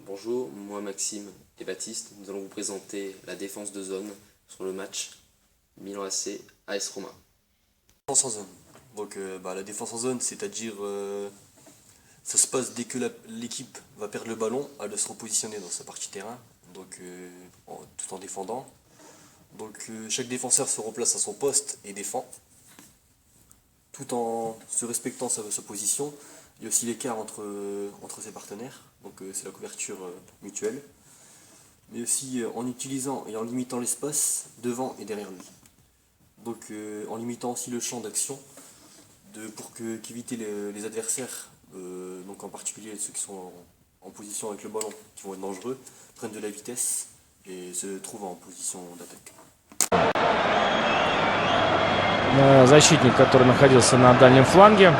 Bonjour, moi Maxime et Baptiste, nous allons vous présenter la défense de zone sur le match Milan AC AS Roma. Défense en zone. Donc la défense en zone, c'est-à-dire ça se passe dès que l'équipe va perdre le ballon, elle doit se repositionner dans sa partie terrain, donc tout en défendant. Donc chaque défenseur se replace à son poste et défend, tout en se respectant sa position. Il y a aussi l'écart entre ses partenaires, donc c'est la couverture mutuelle, mais aussi en utilisant et en limitant l'espace devant et derrière lui. Donc en limitant aussi le champ d'action pour qu'éviter les adversaires, donc en particulier ceux qui sont en position avec le ballon, qui vont être dangereux, prennent de la vitesse et se trouvent en position d'attaque. Защитник, который находился на дальнем фланге.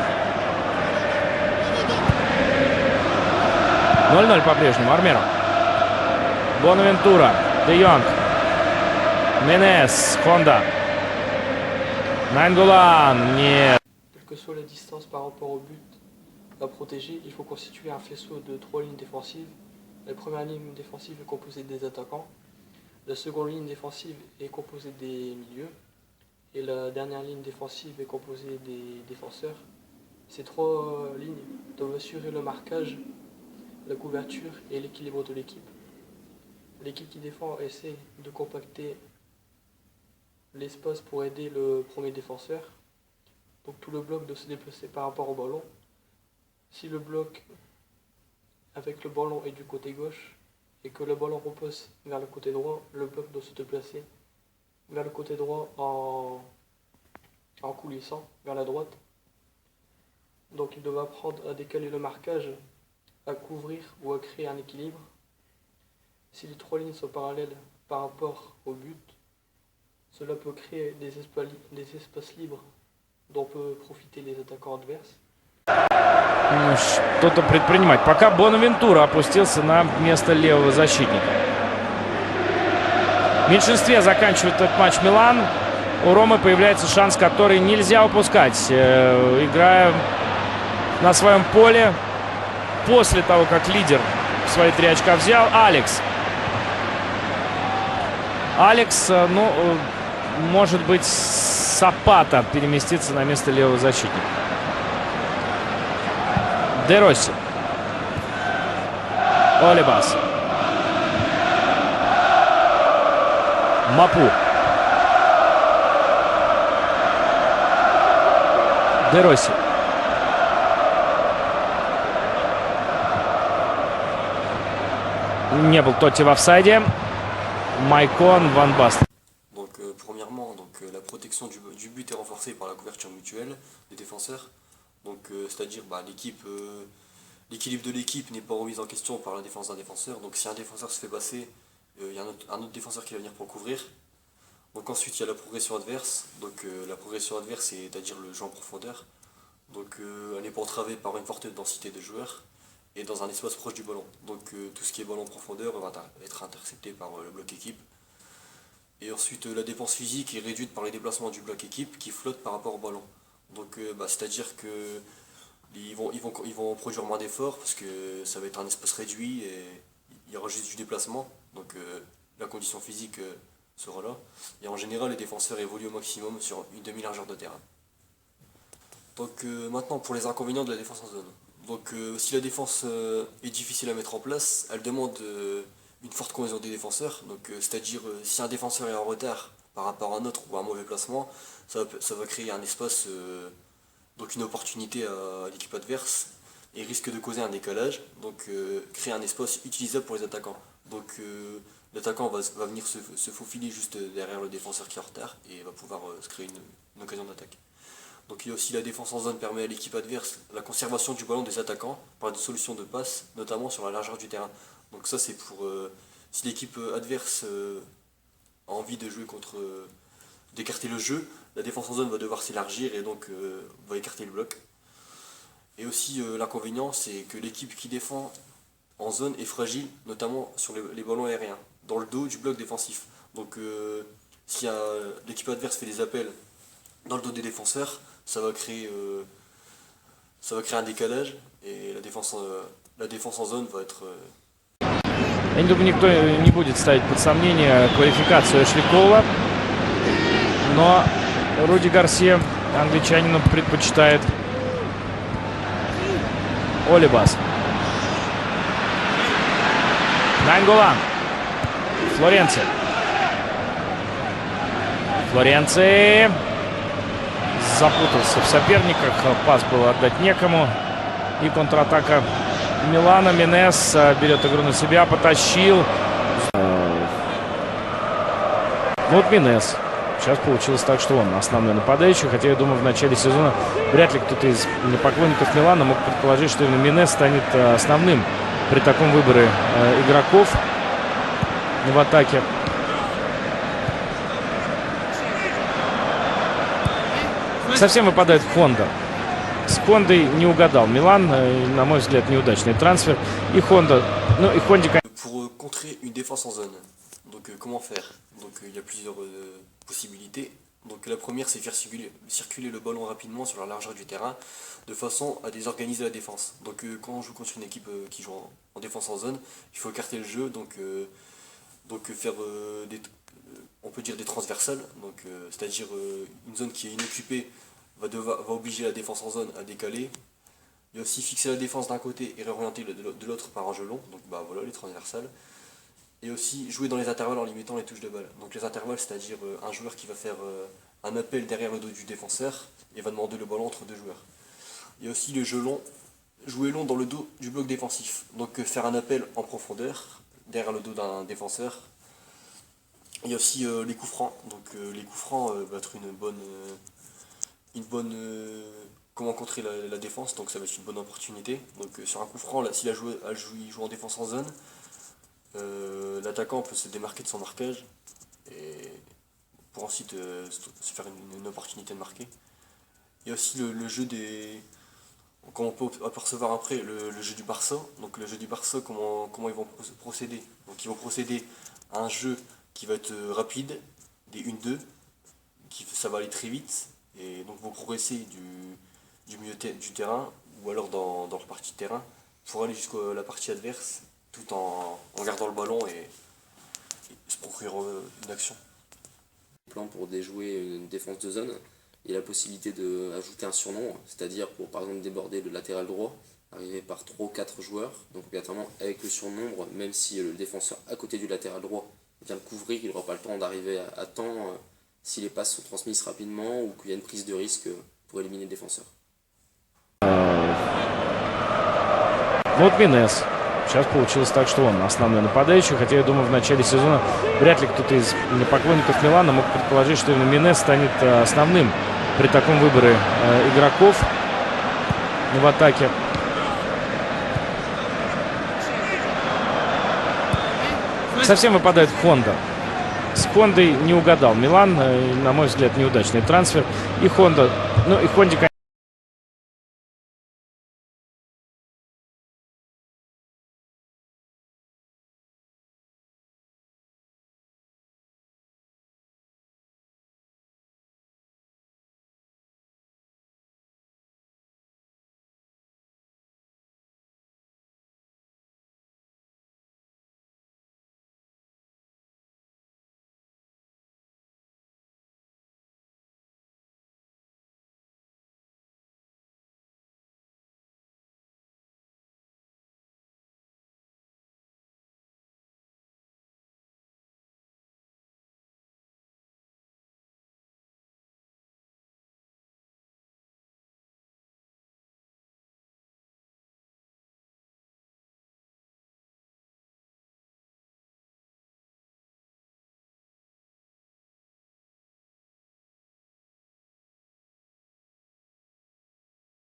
0-0 по-прежнему. Армеро. Бонавентура. Де Йонг. Менес. Хонда. Наингголан. Нет. Quelle que soit la distance par rapport au but à protéger, il faut constituer un faisceau de 3 lignes défensives. La première ligne défensive est composée des attaquants. La seconde ligne défensive est composée des milieux. Et la dernière ligne défensive est composée des défenseurs. Ces 3 lignes doivent assurer le marquage, la couverture et l'équilibre de l'équipe. L'équipe qui défend essaie de compacter l'espace pour aider le premier défenseur. Donc tout le bloc doit se déplacer par rapport au ballon. Si le bloc avec le ballon est du côté gauche et que le ballon repose vers le côté droit, le bloc doit se déplacer vers le côté droit en coulissant vers la droite. Donc il doit apprendre à décaler le marquage, à couvrir ou à créer un équilibre. Si les 3 lignes sont parallèles par rapport au but, cela peut créer des espaces libres dont peuvent profiter les attaquants adverses. Что-то предпринимать. Пока Бонавентура опустился на место левого защитника. В меньшинстве заканчивает этот матч Милан. У Ромы появляется шанс, который нельзя упускать. Играя на своем поле, после того, как лидер свои 3 очка взял, Алекс, может быть, Сапата переместится на место левого защитника. Де Росси. Олибас. Мапу. Де Росси. Не был Тотти в офсайде. Майкон, Ван Бастен. Donc premièrement, la protection du but est renforcée par la couverture mutuelle des défenseurs. Donc c'est-à-dire l'équilibre de l'équipe n'est pas remis en question par la défense d'un défenseur. Donc si un défenseur se fait passer, il y a un autre défenseur qui va venir pour couvrir. Donc ensuite il y a la progression adverse. Donc la progression adverse, c'est-à-dire le jeu en profondeur. Donc elle n'est pas entravée par une forte densité de joueurs et dans un espace proche du ballon. Donc tout ce qui est ballon en profondeur va être intercepté par le bloc équipe. Et ensuite la défense physique est réduite par les déplacements du bloc équipe qui flotte par rapport au ballon. Donc c'est-à-dire que ils vont produire moins d'efforts parce que ça va être un espace réduit et il y aura juste du déplacement. Donc la condition physique sera là. Et en général les défenseurs évoluent au maximum sur une demi-largeur de terrain. Donc maintenant pour les inconvénients de la défense en zone. Donc si la défense est difficile à mettre en place, elle demande une forte cohésion des défenseurs. Donc c'est-à-dire si un défenseur est en retard par rapport à un autre ou à un mauvais placement, ça va créer un espace, donc une opportunité à l'équipe adverse et risque de causer un décalage, donc créer un espace utilisable pour les attaquants. Donc l'attaquant va venir se faufiler juste derrière le défenseur qui est en retard et va pouvoir se créer une occasion d'attaque. Donc il y a aussi la défense en zone permet à l'équipe adverse la conservation du ballon des attaquants par des solutions de passe, notamment sur la largeur du terrain. Donc ça c'est pour si l'équipe adverse a envie de jouer d'écarter le jeu, la défense en zone va devoir s'élargir et donc va écarter le bloc. Et aussi l'inconvénient, c'est que l'équipe qui défend en zone est fragile, notamment sur les ballons aériens, dans le dos du bloc défensif. Donc si l'équipe adverse fait des appels dans le dos des défenseurs, ça va créer un décalage et la défense en zone va être Я не думаю, никто не будет ставить под сомнение квалификацию Эшли Коула. Но Руди Гарсия англичанину предпочитает Олибас. Нанголан. Флоренци. Флоренци запутался в соперниках. Пас было отдать некому. И контратака Милана. Менес берет игру на себя. Потащил. Вот Менес. Сейчас получилось так, что он основной нападающий. Хотя, я думаю, в начале сезона вряд ли кто-то из поклонников Милана мог предположить, что именно Менес станет основным при таком выборе игроков в атаке. Совсем выпадает Хонда. С Хондой не угадал Милан. На мой взгляд, неудачный трансфер. И Хонда. Ну и Хонде... Pour contrer une défense en zone, donc comment faire? Donc il y a plusieurs possibilités. Donc la première, c'est faire circuler le ballon rapidement sur la largeur du terrain de façon à désorganiser la défense. Donc quand on joue contre une équipe qui joue en défense en zone, il faut écarter le jeu, donc faire on peut dire des transversales, donc c'est-à-dire une zone qui est inoccupée va obliger la défense en zone à décaler. Il y a aussi fixer la défense d'un côté et réorienter de l'autre par un jeu long, donc bah voilà les transversales. Et aussi jouer dans les intervalles en limitant les touches de balle. Donc les intervalles, c'est-à-dire un joueur qui va faire un appel derrière le dos du défenseur et va demander le ballon entre deux joueurs. Il y a aussi le jeu long, jouer long dans le dos du bloc défensif. Donc faire un appel en profondeur derrière le dos d'un défenseur. Il y a aussi les coups francs. Donc les coups francs va être une bonne comment contrer la défense. Donc ça va être une bonne opportunité. Donc sur un coup franc, là, s'il joue en défense en zone, l'attaquant peut se démarquer de son marquage et pour ensuite se faire une opportunité de marquer. Il y a aussi le jeu des... Comme on peut apercevoir après, le jeu du Barça. Donc le jeu du Barça, comment ils vont procéder. Donc ils vont procéder à un jeu qui va être rapide, des 1-2, ça va aller très vite, et donc vont progresser du milieu du terrain, ou alors dans leur partie de terrain, pour aller jusqu'à la partie adverse, tout en gardant le ballon et se procurer une action. Plan pour déjouer une défense de zone, il y a la possibilité d'ajouter un surnom, c'est-à-dire pour par exemple déborder le latéral droit, arriver par 3 ou 4 joueurs, donc obligatoirement avec le surnombre, même si le défenseur à côté du latéral droit vient le couvrir, il n'aura pas le temps d'arriver à temps si les passes sont transmises rapidement ou qu'il y a une prise de risque pour éliminer le défenseur. Вот Менес. Сейчас получилось так, что он основной нападающий. Хотя, я думаю, в начале сезона вряд ли кто-то из поклонников Милана мог предположить, что именно Менес станет основным при таком выборе игроков в атаке. Совсем выпадает Хонда. С Хондой не угадал Милан. На мой взгляд, неудачный трансфер. И Хонда. Ну и Хонде...